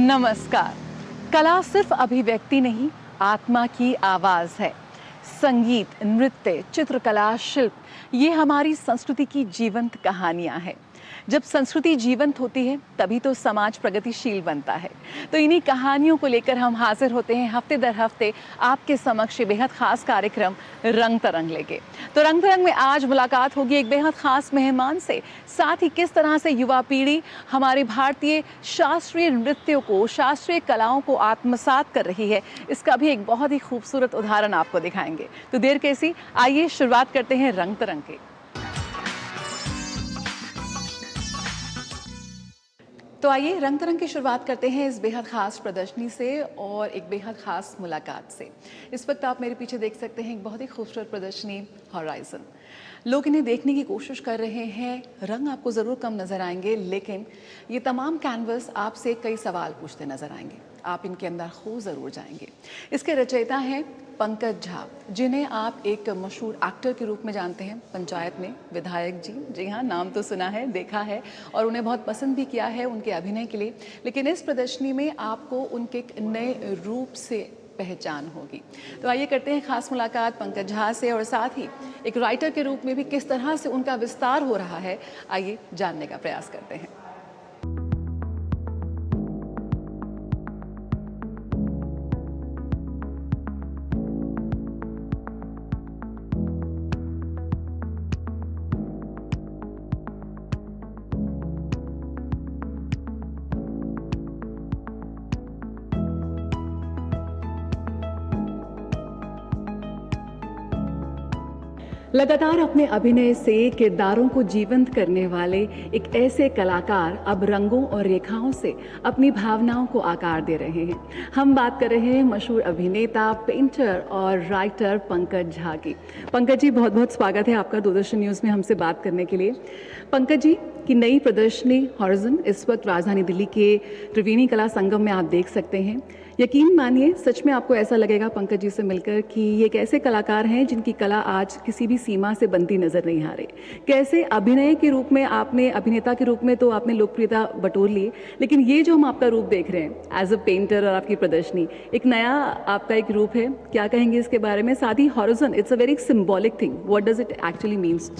नमस्कार। कला सिर्फ अभिव्यक्ति नहीं, आत्मा की आवाज़ है। संगीत, नृत्य, चित्रकला, शिल्प, ये हमारी संस्कृति की जीवंत कहानियाँ हैं। जब संस्कृति जीवंत होती है तभी तो समाज प्रगतिशील बनता है। तो इन्हीं कहानियों को लेकर हम हाजिर होते हैं हफ्ते दर हफ्ते आपके समक्ष बेहद खास कार्यक्रम रंग तरंग लेके। तो रंग तरंग में आज मुलाकात होगी एक बेहद खास मेहमान से, साथ ही किस तरह से युवा पीढ़ी हमारे भारतीय शास्त्रीय नृत्यों को, शास्त्रीय कलाओं को आत्मसात कर रही है, इसका भी एक बहुत ही खूबसूरत उदाहरण आपको दिखाएंगे। तो देर कैसी, आइए शुरुआत करते हैं रंग तरंग के। तो आइए रंग तरंग की शुरुआत करते हैं इस बेहद ख़ास प्रदर्शनी से और एक बेहद ख़ास मुलाकात से। इस वक्त आप मेरे पीछे देख सकते हैं एक बहुत ही खूबसूरत प्रदर्शनी हॉराइज़न। लोग इन्हें देखने की कोशिश कर रहे हैं। रंग आपको ज़रूर कम नज़र आएंगे, लेकिन ये तमाम कैनवस आपसे कई सवाल पूछते नज़र आएंगे। आप इनके अंदर खो ज़रूर जाएंगे। इसके रचयिता हैं पंकज झा, जिन्हें आप एक मशहूर एक्टर के रूप में जानते हैं, पंचायत में विधायक जी। जी हाँ, नाम तो सुना है, देखा है और उन्हें बहुत पसंद भी किया है उनके अभिनय के लिए। लेकिन इस प्रदर्शनी में आपको उनके एक नए रूप से पहचान होगी। तो आइए करते हैं खास मुलाकात पंकज झा से, और साथ ही एक राइटर के रूप में भी किस तरह से उनका विस्तार हो रहा है, आइए जानने का प्रयास करते हैं। लगातार अपने अभिनय से किरदारों को जीवंत करने वाले एक ऐसे कलाकार अब रंगों और रेखाओं से अपनी भावनाओं को आकार दे रहे हैं। हम बात कर रहे हैं मशहूर अभिनेता, पेंटर और राइटर पंकज झा की। पंकज जी, बहुत बहुत स्वागत है आपका दूरदर्शन न्यूज़ में हमसे बात करने के लिए। पंकज जी की नई प्रदर्शनी हॉराइज़न इस वक्त राजधानी दिल्ली के त्रिवेणी कला संगम में आप देख सकते हैं। यकीन मानिए, सच में आपको ऐसा लगेगा पंकज जी से मिलकर कि ये एक ऐसे कलाकार हैं जिनकी कला आज किसी भी सीमा से बनती नजर नहीं आ रही। कैसे अभिनय के रूप में आपने, अभिनेता के रूप में तो आपने लोकप्रियता बटोर ली, लेकिन ये जो हम आपका रूप देख रहे हैं एज अ पेंटर और आपकी प्रदर्शनी, एक नया आपका एक रूप है, क्या कहेंगे इसके बारे में? साथ ही horizon, it's a very symbolic thing, what does it actually means?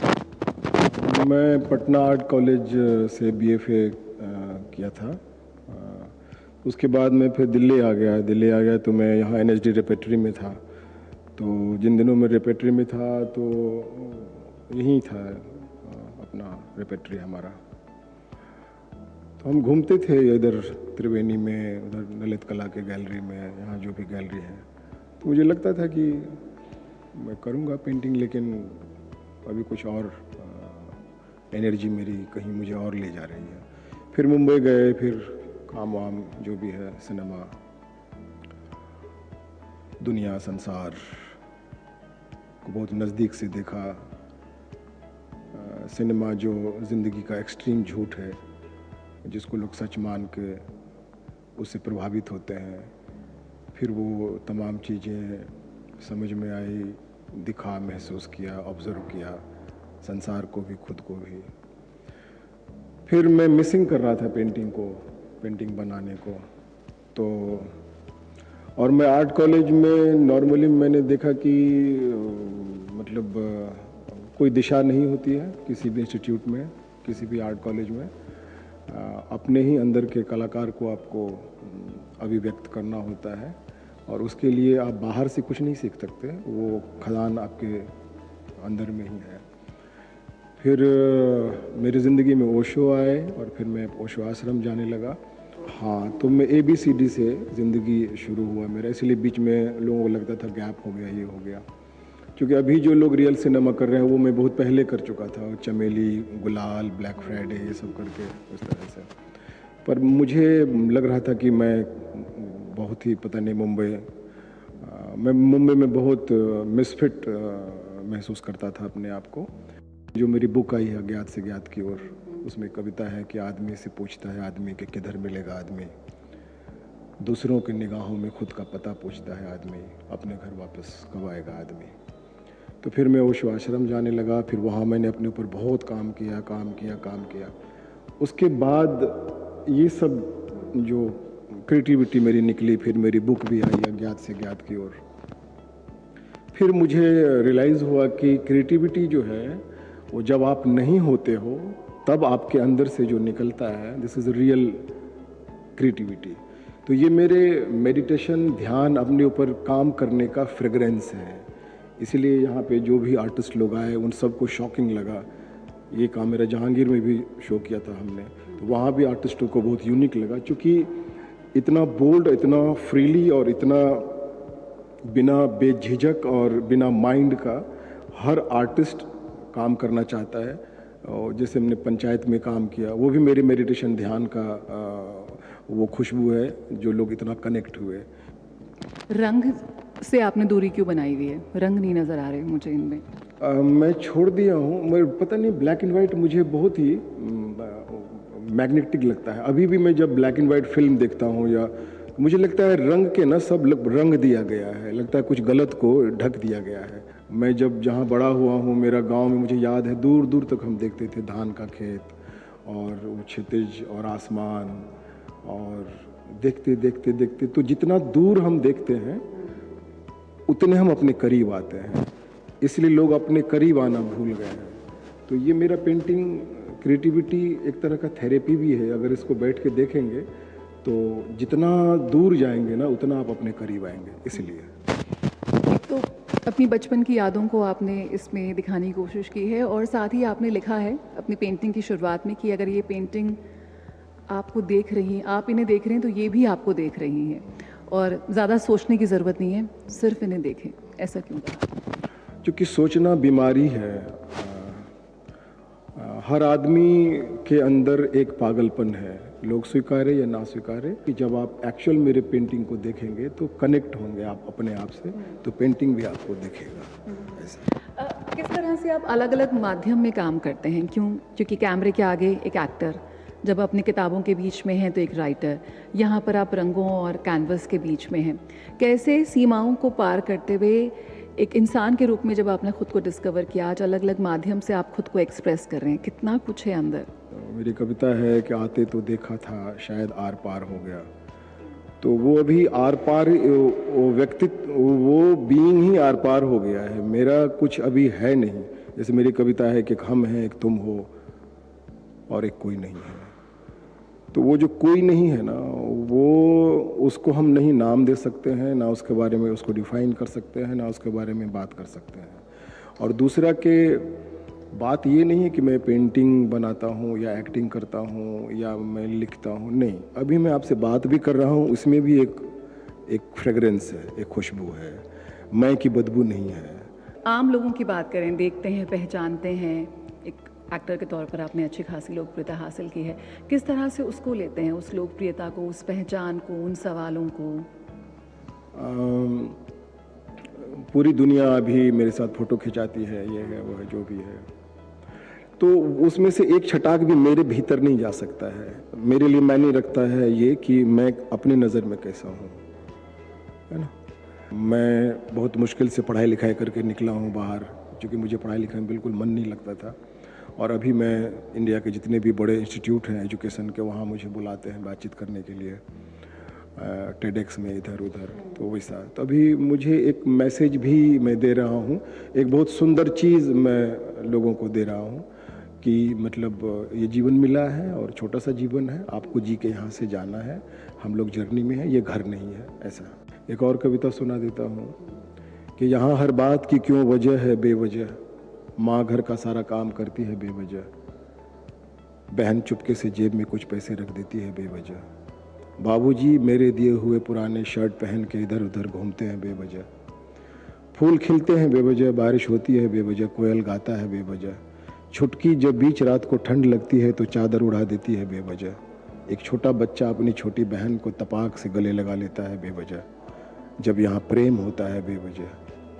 मैं पटना आर्ट कॉलेज से BFA किया था। उसके बाद मैं फिर दिल्ली आ गया तो मैं यहाँ NSD रेपेट्री में था। तो जिन दिनों में रेपेट्री में था तो यहीं था अपना रेपेट्री हमारा। तो हम घूमते थे इधर त्रिवेणी में, उधर ललित कला के गैलरी में, यहाँ जो भी गैलरी है। तो मुझे लगता था कि मैं करूँगा पेंटिंग, लेकिन अभी कुछ और एनर्जी मेरी कहीं मुझे और ले जा रही है। फिर मुंबई गए, फिर काम वाम जो भी है, सिनेमा, दुनिया, संसार को बहुत नज़दीक से देखा। सिनेमा जो ज़िंदगी का एक्सट्रीम झूठ है, जिसको लोग सच मान के उससे प्रभावित होते हैं। फिर वो तमाम चीज़ें समझ में आई, दिखा, महसूस किया, ऑब्ज़र्व किया, संसार को भी, खुद को भी। फिर मैं मिसिंग कर रहा था पेंटिंग बनाने को। तो और मैं आर्ट कॉलेज में नॉर्मली मैंने देखा कि मतलब कोई दिशा नहीं होती है किसी भी इंस्टीट्यूट में, किसी भी आर्ट कॉलेज में। अपने ही अंदर के कलाकार को आपको अभिव्यक्त करना होता है, और उसके लिए आप बाहर से कुछ नहीं सीख सकते, वो खदान आपके अंदर में ही है। फिर मेरी ज़िंदगी में ओशो आए और फिर मैं ओशो आश्रम जाने लगा। हाँ, तो मैं ABCD से ज़िंदगी शुरू हुआ मेरा, इसलिए बीच में लोगों को लगता था गैप हो गया, ये हो गया। क्योंकि अभी जो लोग रियल सिनेमा कर रहे हैं वो मैं बहुत पहले कर चुका था, चमेली, गुलाल, ब्लैक फ्राइडे, ये सब करके उस तरह से। पर मुझे लग रहा था कि मैं बहुत ही, पता नहीं, मैं मुंबई में बहुत मिसफिट महसूस करता था अपने आप को। जो मेरी बुक आई है अज्ञात से ज्ञात की ओर, उसमें कविता है कि आदमी से पूछता है आदमी कि किधर मिलेगा आदमी, दूसरों की निगाहों में खुद का पता पूछता है आदमी, अपने घर वापस कब आएगा आदमी। तो फिर मैं ओशो आश्रम जाने लगा। फिर वहाँ मैंने अपने ऊपर बहुत काम किया। उसके बाद ये सब जो क्रिएटिविटी मेरी निकली, फिर मेरी बुक भी आई अज्ञात से ज्ञात की ओर। फिर मुझे रियलाइज़ हुआ कि क्रिएटिविटी जो है वो जब आप नहीं होते हो तब आपके अंदर से जो निकलता है, दिस इज़ रियल क्रिएटिविटी। तो ये मेरे मेडिटेशन, ध्यान, अपने ऊपर काम करने का फ्रेगरेंस है। इसीलिए यहाँ पे जो भी आर्टिस्ट लोग आए उन सबको शॉकिंग लगा। ये काम मेरा जहांगीर में भी शो किया था हमने, तो वहाँ भी आर्टिस्टों को बहुत यूनिक लगा, क्योंकि इतना बोल्ड, इतना फ्रीली और इतना बिना बेझिझक और बिना माइंड का हर आर्टिस्ट काम करना चाहता है। और जैसे हमने पंचायत में काम किया, वो भी मेरे मेडिटेशन ध्यान का वो खुशबू है जो लोग इतना कनेक्ट हुए। रंग से आपने दूरी क्यों बनाई हुई है? रंग नहीं नज़र आ रहे मुझे इनमें। मैं छोड़ दिया हूँ, मैं पता नहीं, ब्लैक एंड वाइट मुझे बहुत ही मैग्नेटिक लगता है। अभी भी मैं जब ब्लैक एंड वाइट फिल्म देखता हूँ या मुझे लगता है रंग के ना सब रंग दिया गया है, लगता है कुछ गलत को ढक दिया गया है। मैं जब जहाँ बड़ा हुआ हूँ, मेरा गांव में, मुझे याद है दूर दूर तक हम देखते थे धान का खेत और वो क्षितिज और आसमान, और देखते देखते देखते तो जितना दूर हम देखते हैं उतने हम अपने करीब आते हैं, इसलिए लोग अपने करीब आना भूल गए हैं। तो ये मेरा पेंटिंग क्रिएटिविटी एक तरह का थेरेपी भी है। अगर इसको बैठ के देखेंगे तो जितना दूर जाएंगे ना उतना आप अपने करीब आएंगे। इसलिए तो अपनी बचपन की यादों को आपने इसमें दिखाने की कोशिश की है, और साथ ही आपने लिखा है अपनी पेंटिंग की शुरुआत में कि अगर ये पेंटिंग आपको देख रही हैं, आप इन्हें देख रहे हैं, तो ये भी आपको देख रही हैं और ज़्यादा सोचने की ज़रूरत नहीं है, सिर्फ इन्हें देखें। ऐसा क्यों कहा? क्योंकि सोचना बीमारी है। हर आदमी के अंदर एक पागलपन है, लोग स्वीकारे या ना स्वीकारे। कि जब आप एक्चुअल मेरे पेंटिंग को देखेंगे तो कनेक्ट होंगे आप अपने आप से, तो पेंटिंग भी आपको दिखेगा। ऐसा किस तरह से आप अलग अलग माध्यम में काम करते हैं? क्योंकि कैमरे के आगे एक एक्टर, जब अपनी किताबों के बीच में हैं तो एक राइटर, यहाँ पर आप रंगों और कैनवस के बीच में हैं। कैसे सीमाओं को पार करते हुए एक इंसान के रूप में जब आपने खुद को डिस्कवर किया, आज अलग अलग माध्यम से आप खुद को एक्सप्रेस कर रहे हैं, कितना कुछ है अंदर? मेरी कविता है कि आते तो देखा था शायद आर पार हो गया। तो वो अभी आर पार, वो व्यक्तित्व, वो बीइंग ही आर पार हो गया है। मेरा कुछ अभी है नहीं। जैसे मेरी कविता है कि एक हम हैं, एक तुम हो और एक कोई नहीं है। तो वो जो कोई नहीं है ना, वो उसको हम नहीं नाम दे सकते हैं, ना उसके बारे में उसको डिफाइन कर सकते हैं, ना उसके बारे में बात कर सकते हैं। और दूसरा के बात ये नहीं है कि मैं पेंटिंग बनाता हूँ या एक्टिंग करता हूँ या मैं लिखता हूँ, नहीं। अभी मैं आपसे बात भी कर रहा हूँ, उसमें भी एक फ्रेगरेंस है, एक खुशबू है, मैं की बदबू नहीं है। आम लोगों की बात करें, देखते हैं, पहचानते हैं, एक एक्टर के तौर पर आपने अच्छी खासी लोकप्रियता हासिल की है, किस तरह से उसको लेते हैं, उस लोकप्रियता को, उस पहचान को, उन सवालों को? पूरी दुनिया अभी मेरे साथ फ़ोटो खिंचाती है, ये है वो है, जो भी है। तो उसमें से एक छटाक भी मेरे भीतर नहीं जा सकता है। मेरे लिए मायने रखता है ये कि मैं अपनी नज़र में कैसा हूँ, है ना। मैं बहुत मुश्किल से पढ़ाई लिखाई करके निकला हूँ बाहर, क्योंकि मुझे पढ़ाई लिखाई में बिल्कुल मन नहीं लगता था। और अभी मैं इंडिया के जितने भी बड़े इंस्टीट्यूट हैं एजुकेशन के, वहाँ मुझे बुलाते हैं बातचीत करने के लिए, टेडेक्स में, इधर उधर, तो वैसा। तो अभी मुझे एक मैसेज भी मैं दे रहा हूँ, एक बहुत सुंदर चीज़ मैं लोगों को दे रहा हूँ कि मतलब ये जीवन मिला है और छोटा सा जीवन है, आपको जी के यहाँ से जाना है, हम लोग जर्नी में हैं, ये घर नहीं है। ऐसा एक और कविता सुना देता हूँ कि यहाँ हर बात की क्यों वजह है बेवजह, माँ घर का सारा काम करती है बेवजह, बहन चुपके से जेब में कुछ पैसे रख देती है बेवजह, बाबूजी मेरे दिए हुए पुराने शर्ट पहन के इधर उधर घूमते हैं बेवजह, फूल खिलते हैं बेवजह, बारिश होती है बेवजह, कोयल गाता है बेवजह, छुटकी जब बीच रात को ठंड लगती है तो चादर उड़ा देती है बेवजह, एक छोटा बच्चा अपनी छोटी बहन को तपाक से गले लगा लेता है बेवजह, जब यहाँ प्रेम होता है बेवजह,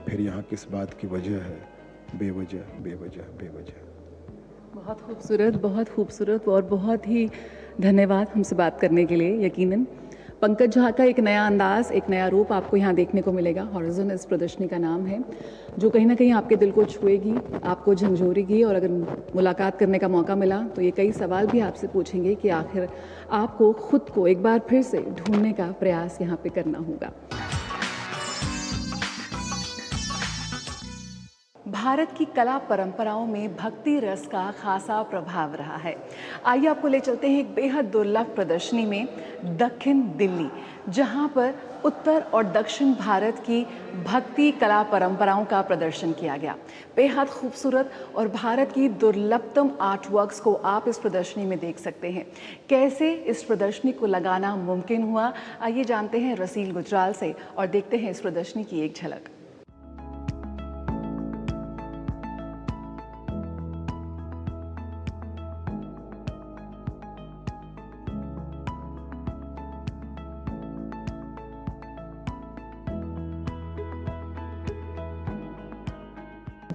फिर यहाँ किस बात की वजह है, बेवजह बेवजह बेवजह। बहुत खूबसूरत, बहुत खूबसूरत, और बहुत ही धन्यवाद हमसे बात करने के लिए। यकीनन पंकज झा का एक नया अंदाज, एक नया रूप आपको यहाँ देखने को मिलेगा। हॉरिज़न इस प्रदर्शनी का नाम है, जो कहीं ना कहीं आपके दिल को छुएगी, आपको झंझोरेगी। और अगर मुलाकात करने का मौका मिला तो ये कई सवाल भी आपसे पूछेंगे कि आखिर आपको खुद को एक बार फिर से ढूंढने का प्रयास यहाँ पे करना होगा। भारत की कला परंपराओं में भक्ति रस का खासा प्रभाव रहा है। आइए आपको ले चलते हैं एक बेहद दुर्लभ प्रदर्शनी में, दक्षिण दिल्ली, जहां पर उत्तर और दक्षिण भारत की भक्ति कला परंपराओं का प्रदर्शन किया गया। बेहद खूबसूरत और भारत की दुर्लभतम आर्ट वर्क्स को आप इस प्रदर्शनी में देख सकते हैं। कैसे इस प्रदर्शनी को लगाना मुमकिन हुआ, आइए जानते हैं रसील गुजराल से और देखते हैं इस प्रदर्शनी की एक झलक।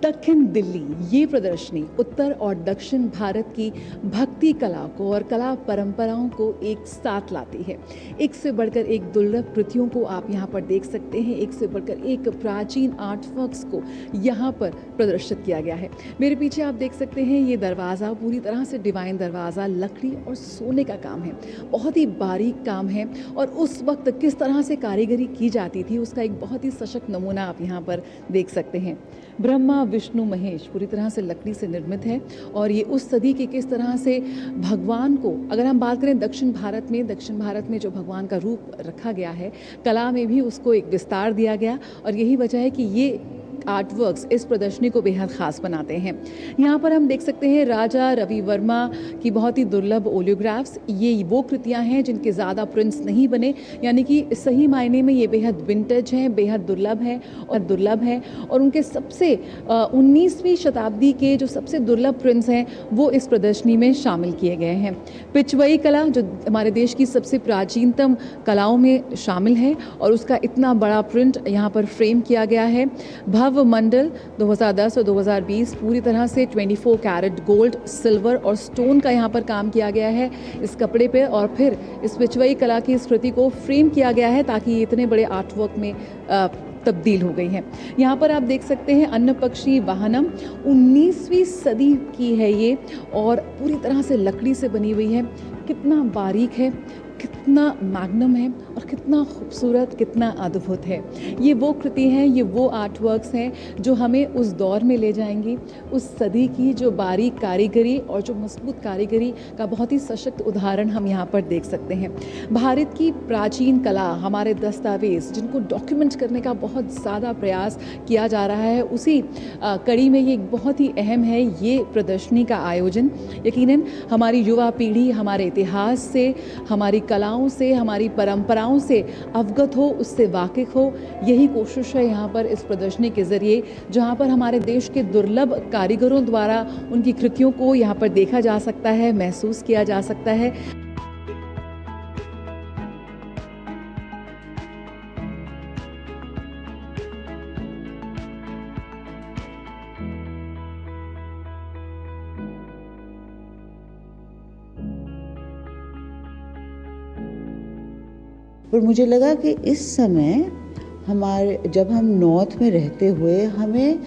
दक्षिण दिल्ली, ये प्रदर्शनी उत्तर और दक्षिण भारत की भक्ति कला को और कला परंपराओं को एक साथ लाती है। एक से बढ़कर एक दुर्लभ कृतियों को आप यहाँ पर देख सकते हैं, एक से बढ़कर एक प्राचीन आर्ट वर्क्स को यहाँ पर प्रदर्शित किया गया है। मेरे पीछे आप देख सकते हैं ये दरवाज़ा पूरी तरह से डिवाइन दरवाज़ा लकड़ी और सोने का काम है, बहुत ही बारीक काम है। और उस वक्त किस तरह से कारीगरी की जाती थी उसका एक बहुत ही सशक्त नमूना आप यहाँ पर देख सकते हैं। ब्रह्मा विष्णु महेश पूरी तरह से लकड़ी से निर्मित है और ये उस सदी के किस तरह से भगवान को, अगर हम बात करें दक्षिण भारत में जो भगवान का रूप रखा गया है, कला में भी उसको एक विस्तार दिया गया। और यही वजह है कि ये आर्ट वर्क्स इस प्रदर्शनी को बेहद ख़ास बनाते हैं। यहाँ पर हम देख सकते हैं राजा रवि वर्मा की बहुत ही दुर्लभ ओलियोग्राफ्स। ये वो कृतियाँ हैं जिनके ज़्यादा प्रिंट्स नहीं बने, यानी कि सही मायने में ये बेहद विंटेज हैं, बेहद दुर्लभ हैं। और उनके सबसे 19वीं शताब्दी के जो सबसे दुर्लभ प्रिंट्स हैं वो इस प्रदर्शनी में शामिल किए गए हैं। पिचवई कला जो हमारे देश की सबसे प्राचीनतम कलाओं में शामिल है और उसका इतना बड़ा प्रिंट यहाँ पर फ्रेम किया गया है। भव्य मंडल 2010 और 2020 पूरी तरह से 24 कैरेट गोल्ड, सिल्वर और स्टोन का यहाँ पर काम किया गया है इस कपड़े पे। और फिर इस पिचवई कला की इस कृति को फ्रेम किया गया है ताकि ये इतने बड़े आर्ट वर्क में तब्दील हो गई है। यहाँ पर आप देख सकते हैं अन्न पक्षी वाहनम, 19वीं सदी की है ये और पूरी तरह से लकड़ी से बनी हुई है। कितना बारीक है, कितना मैग्नम है और कितना खूबसूरत, कितना अद्भुत है। ये वो कृति हैं, ये वो आर्ट वर्क्स हैं जो हमें उस दौर में ले जाएंगी, उस सदी की जो बारीक कारीगरी और जो मजबूत कारीगरी का बहुत ही सशक्त उदाहरण हम यहाँ पर देख सकते हैं। भारत की प्राचीन कला, हमारे दस्तावेज जिनको डॉक्यूमेंट करने का बहुत ज़्यादा प्रयास किया जा रहा है, उसी कड़ी में ये बहुत ही अहम है ये प्रदर्शनी का आयोजन। यकीनन हमारी युवा पीढ़ी हमारे इतिहास से, हमारी कलाओं से, हमारी परंपराओं से अवगत हो, उससे वाकिफ हो, यही कोशिश है यहाँ पर इस प्रदर्शनी के ज़रिए, जहाँ पर हमारे देश के दुर्लभ कारीगरों द्वारा उनकी कृतियों को यहाँ पर देखा जा सकता है, महसूस किया जा सकता है। पर मुझे लगा कि इस समय जब हम नॉर्थ में रहते हुए हमें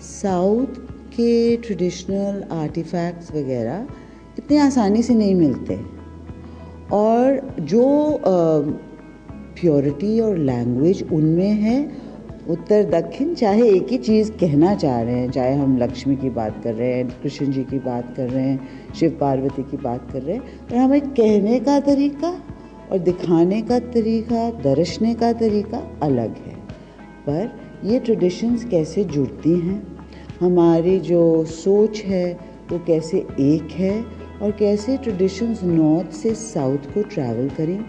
साउथ के ट्रेडिशनल आर्टिफैक्ट्स वगैरह इतने आसानी से नहीं मिलते और जो प्योरिटी और लैंग्वेज उनमें है, उत्तर दक्षिण चाहे एक ही चीज़ कहना चाह रहे हैं, चाहे हम लक्ष्मी की बात कर रहे हैं, कृष्ण जी की बात कर रहे हैं, शिव पार्वती की बात कर रहे हैं, पर हमें कहने का तरीका और दिखाने का तरीका, दर्शने का तरीका अलग है। पर ये ट्रेडिशंस कैसे जुड़ती हैं, हमारी जो सोच है वो कैसे एक है और कैसे ट्रेडिशंस नॉर्थ से साउथ को ट्रैवल करें,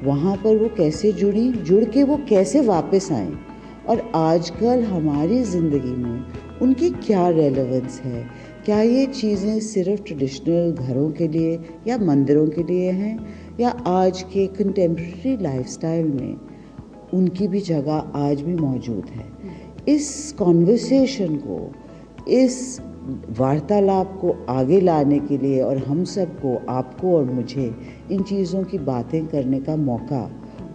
वहाँ पर वो कैसे जुड़ के वो कैसे वापस आएँ और आजकल हमारी ज़िंदगी में उनकी क्या रेलेवेंस है। क्या ये चीज़ें सिर्फ ट्रेडिशनल घरों के लिए या मंदिरों के लिए हैं या आज के कंटेम्प्रेरी लाइफस्टाइल में उनकी भी जगह आज भी मौजूद है। इस कॉन्वर्सेशन को, इस वार्तालाप को आगे लाने के लिए और हम सबको, आपको और मुझे, इन चीज़ों की बातें करने का मौका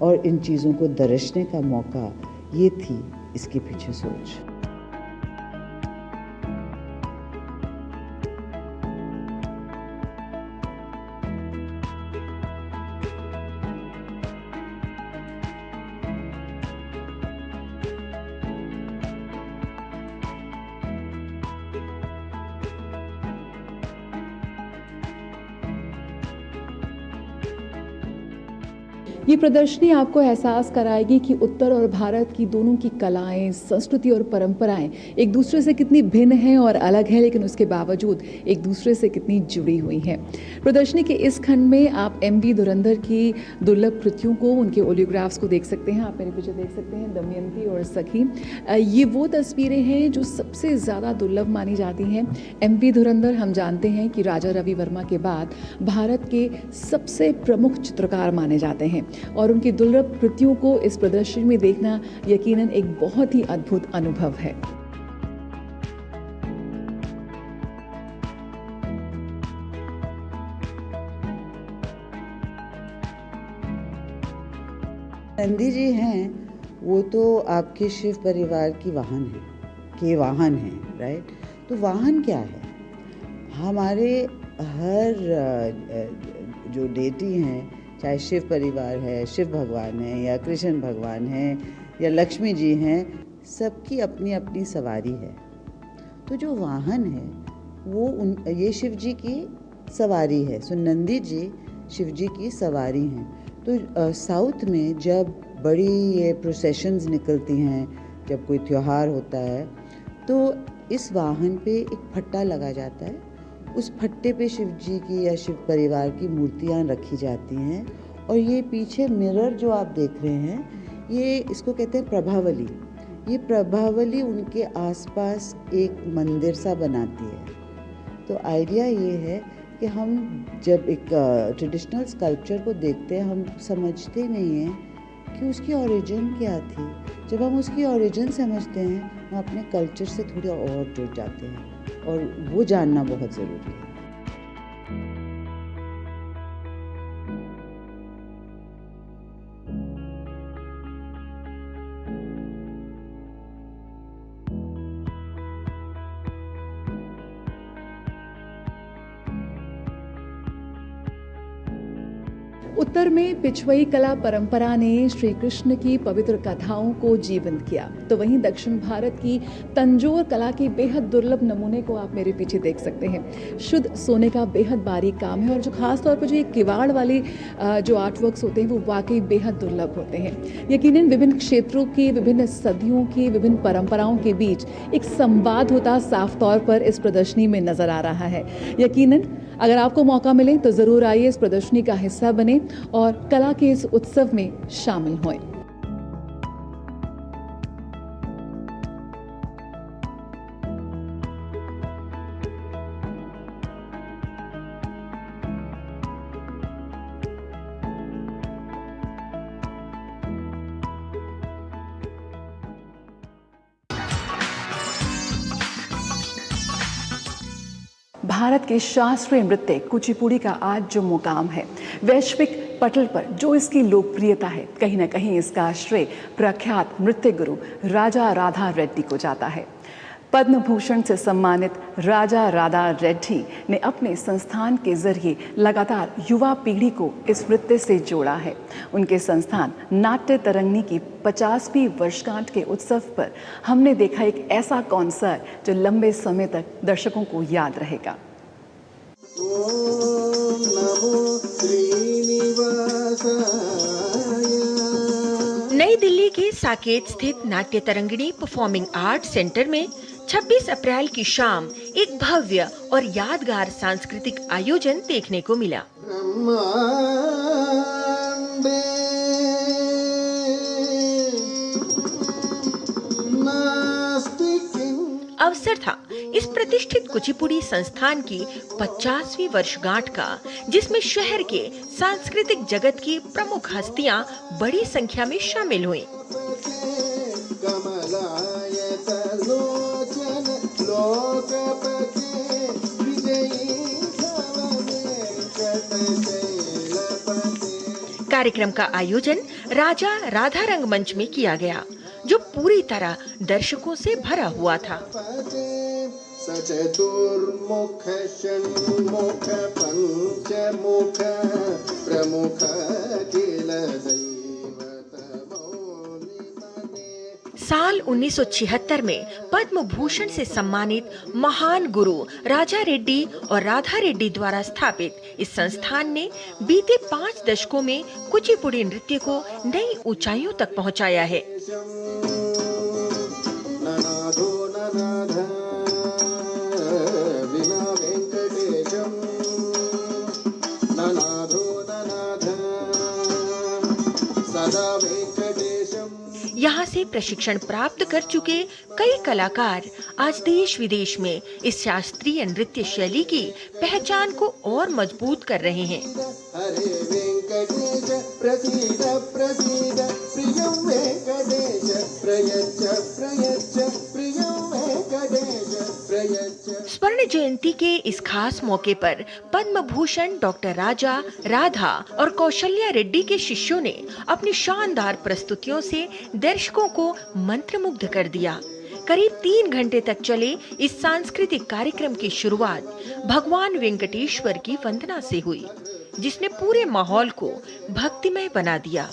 और इन चीज़ों को दरसने का मौका, ये थी इसके पीछे सोच। ये प्रदर्शनी आपको एहसास कराएगी कि उत्तर और भारत की दोनों की कलाएं, संस्कृति और परंपराएं एक दूसरे से कितनी भिन्न हैं और अलग हैं, लेकिन उसके बावजूद एक दूसरे से कितनी जुड़ी हुई हैं। प्रदर्शनी के इस खंड में आप एम.वी. धुरंधर की दुर्लभ कृतियों को, उनके ओलियोग्राफ्स को देख सकते हैं। आप मेरे पीछे देख सकते हैं दमयंती और सखी। ये वो तस्वीरें हैं जो सबसे ज़्यादा दुर्लभ मानी जाती हैं। एम.वी. धुरंधर हम जानते हैं कि राजा रवि वर्मा के बाद भारत के सबसे प्रमुख चित्रकार माने जाते हैं और उनकी दुर्लभ कृतियों को इस प्रदर्शनी में देखना यकीनन एक बहुत ही अद्भुत अनुभव है। नंदी जी हैं, वो तो आपके शिव परिवार की वाहन हैं, राइट? तो वाहन क्या है? हमारे हर जो डेटी हैं, चाहे शिव परिवार है, शिव भगवान है या कृष्ण भगवान है या लक्ष्मी जी हैं, सबकी अपनी अपनी सवारी है। तो जो वाहन है वो ये शिव जी की सवारी है। सो नंदी जी शिव जी की सवारी हैं। तो साउथ में जब बड़ी ये प्रोसेशंस निकलती हैं, जब कोई त्योहार होता है, तो इस वाहन पे एक फट्टा लगा जाता है। उस फट्टे पे शिव जी की या शिव परिवार की मूर्तियाँ रखी जाती हैं और ये पीछे मिरर जो आप देख रहे हैं, ये इसको कहते हैं प्रभावली। ये प्रभावली उनके आसपास एक मंदिर सा बनाती है। तो आइडिया ये है कि हम जब एक ट्रेडिशनल स्कल्पचर को देखते हैं, हम समझते नहीं हैं कि उसकी ओरिजिन क्या थी। जब हम उसकी ओरिजिन समझते हैं, हम अपने कल्चर से थोड़ा और जुड़ जाते हैं और वो जानना बहुत ज़रूरी है। उत्तर में पिछवई कला परंपरा ने श्री कृष्ण की पवित्र कथाओं को जीवंत किया, तो वहीं दक्षिण भारत की तंजोर कला के बेहद दुर्लभ नमूने को आप मेरे पीछे देख सकते हैं। शुद्ध सोने का बेहद बारीक काम है और जो खास तौर पर जो ये किवाड़ वाले जो आर्ट वर्क्स होते हैं वो वाकई बेहद दुर्लभ होते हैं। यकीनन विभिन्न क्षेत्रों की, विभिन्न सदियों की, विभिन्न परंपराओं के बीच एक संवाद होता साफ तौर पर इस प्रदर्शनी में नजर आ रहा है। यकीनन अगर आपको मौका मिले तो ज़रूर आइए, इस प्रदर्शनी का हिस्सा बने और कला के इस उत्सव में शामिल हों। भारत के शास्त्रीय नृत्य कुचिपुड़ी का आज जो मुकाम है, वैश्विक पटल पर जो इसकी लोकप्रियता है, कहीं ना कहीं इसका श्रेय प्रख्यात नृत्य गुरु राजा राधा रेड्डी को जाता है। पद्म भूषण से सम्मानित राजा राधा रेड्डी ने अपने संस्थान के जरिए लगातार युवा पीढ़ी को इस नृत्य से जोड़ा है। उनके संस्थान नाट्य तरंगिणी की 50वीं वर्षगांठ के उत्सव पर हमने देखा एक ऐसा कॉन्सर्ट जो लंबे समय तक दर्शकों को याद रहेगा। नई दिल्ली के साकेत स्थित नाट्य तरंगिणी परफॉर्मिंग आर्ट सेंटर में 26 अप्रैल की शाम एक भव्य और यादगार सांस्कृतिक आयोजन देखने को मिला। अवसर था इस प्रतिष्ठित कुचिपुड़ी संस्थान की 50वीं वर्षगांठ का, जिसमें शहर के सांस्कृतिक जगत की प्रमुख हस्तियां बड़ी संख्या में शामिल हुईं। कार्यक्रम का आयोजन राजा राधा रंगमंच में किया गया, जो पूरी तरह दर्शकों से भरा हुआ था। सचतुर्मुख षण्मुख पंचमुख प्रमुख किल दैवत मौनि मने। साल 1976 में पद्म भूषण से सम्मानित महान गुरु राजा रेड्डी और राधा रेड्डी द्वारा स्थापित इस संस्थान ने बीते 5 दशकों में कुचिपुड़ी नृत्य को नई ऊंचाइयों तक पहुंचाया है। यहाँ से प्रशिक्षण प्राप्त कर चुके कई कलाकार आज देश विदेश में इस शास्त्रीय नृत्य शैली की पहचान को और मजबूत कर रहे हैं। हरे वेंकटेश प्रसीद प्रसीद प्रियं वेंकटेश प्रयच्छ प्रयच्छ प्रियं वेंकटेश प्रयच्छ। स्वर्ण जयंती के इस खास मौके पर पद्म भूषण डॉक्टर राजा, राधा और कौशल्या रेड्डी के शिष्यों ने अपनी शानदार प्रस्तुतियों से दर्शकों को मंत्रमुग्ध कर दिया। करीब 3 घंटे तक चले इस सांस्कृतिक कार्यक्रम की शुरुआत भगवान वेंकटेश्वर की वंदना से हुई, जिसने पूरे माहौल को भक्तिमय बना दिया।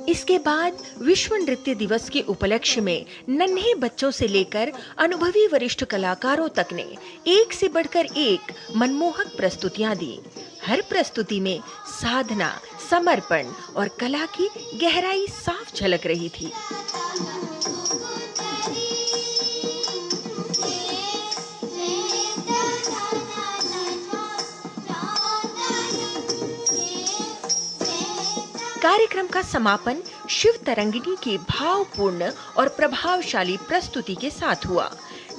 इसके बाद विश्व नृत्य दिवस के उपलक्ष्य में नन्हे बच्चों से लेकर अनुभवी वरिष्ठ कलाकारों तक ने एक से बढ़कर एक मनमोहक प्रस्तुतियां दी। हर प्रस्तुति में साधना, समर्पण और कला की गहराई साफ झलक रही थी। कार्यक्रम का समापन शिव तरंगिणी की भावपूर्ण और प्रभावशाली प्रस्तुति के साथ हुआ,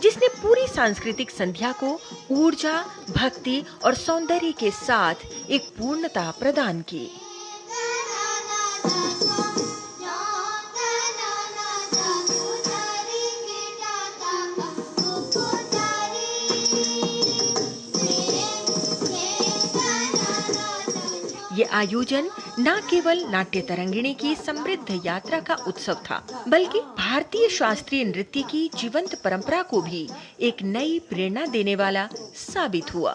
जिसने पूरी सांस्कृतिक संध्या को ऊर्जा, भक्ति और सौंदर्य के साथ एक पूर्णता प्रदान की। ये आयोजन न केवल नाट्य तरंगिणी की समृद्ध यात्रा का उत्सव था, बल्कि भारतीय शास्त्रीय नृत्य की जीवंत परंपरा को भी एक नई प्रेरणा देने वाला साबित हुआ।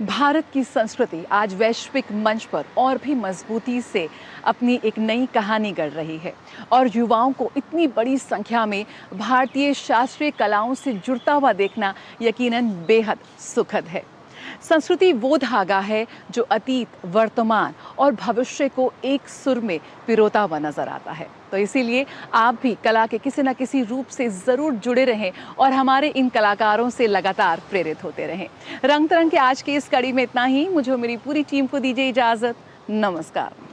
भारत की संस्कृति आज वैश्विक मंच पर और भी मजबूती से अपनी एक नई कहानी गढ़ रही है और युवाओं को इतनी बड़ी संख्या में भारतीय शास्त्रीय कलाओं से जुड़ता हुआ देखना यकीनन बेहद सुखद है। संस्कृति वो धागा है जो अतीत, वर्तमान और भविष्य को एक सुर में पिरोता हुआ नजर आता है। तो इसीलिए आप भी कला के किसी न किसी रूप से ज़रूर जुड़े रहें और हमारे इन कलाकारों से लगातार प्रेरित होते रहें। रंग तरंग के आज की इस कड़ी में इतना ही। मुझे मेरी पूरी टीम को दीजिए इजाज़त। नमस्कार।